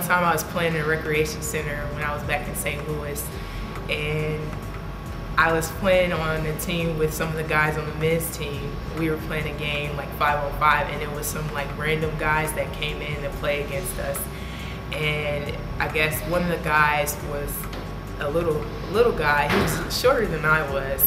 time I was playing in a recreation center when I was back in St. Louis, and I was playing on a team with some of the guys on the men's team. We were playing a game like 5-on-5, and it was some like random guys that came in to play against us. And I guess one of the guys was a little guy. He was shorter than I was.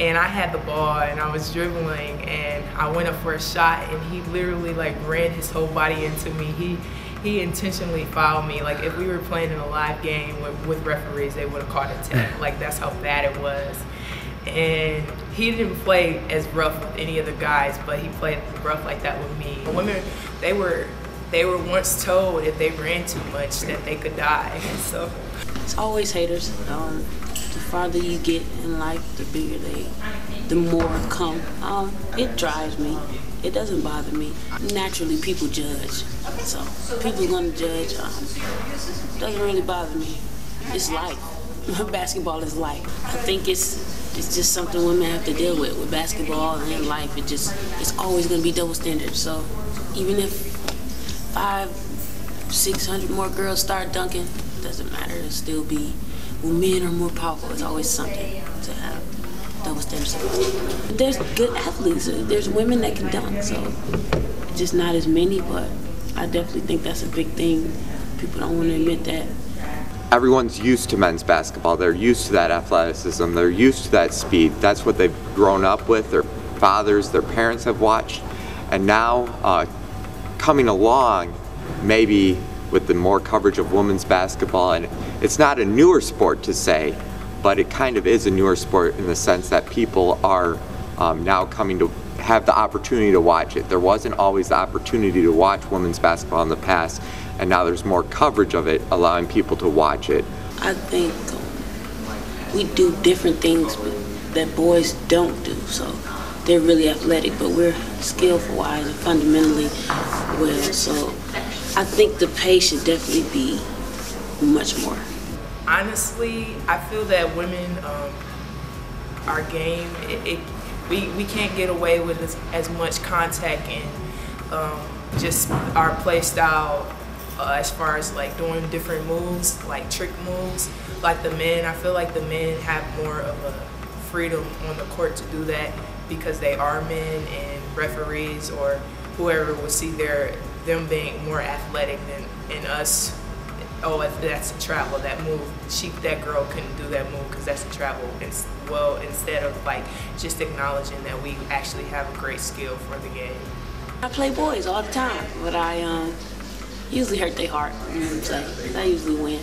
And I had the ball and I was dribbling and I went up for a shot and he literally like ran his whole body into me. He intentionally fouled me. Like if we were playing in a live game with referees, they would have caught a 10. Like that's how bad it was. And he didn't play as rough with any of the guys, but he played rough like that with me. Women, they were once told if they ran too much that they could die. So it's always haters. The farther you get in life, the more come. It drives me. It doesn't bother me. Naturally, people judge. So people are gonna judge. It doesn't really bother me. It's life. Basketball is life. I think it's just something women have to deal with basketball and in life. It's always gonna be double standards. So even if 500-600 more girls start dunking, it doesn't matter. It'll still be. When men are more powerful, it's always something to have double standards. There's good athletes. There's women that can dunk, so just not as many, but I definitely think that's a big thing. People don't want to admit that. Everyone's used to men's basketball. They're used to that athleticism. They're used to that speed. That's what they've grown up with. Their fathers, their parents have watched. And now, coming along, maybe with the more coverage of women's basketball, and it's not a newer sport to say, but it kind of is a newer sport in the sense that people are now coming to have the opportunity to watch it. There wasn't always the opportunity to watch women's basketball in the past, and now there's more coverage of it, allowing people to watch it. I think we do different things that boys don't do, so they're really athletic, but we're skillful-wise and fundamentally well, so I think the pay should definitely be much more. Honestly, I feel that women, our game, we can't get away with as much contact and just our play style as far as like doing different moves, like trick moves. Like the men, I feel like the men have more of a freedom on the court to do that because they are men, and referees or whoever will see them being more athletic than us. Oh, that's a travel, that move. That girl couldn't do that move because that's a travel. Well, instead of like just acknowledging that we actually have a great skill for the game. I play boys all the time, but I usually hurt their heart. So I usually win.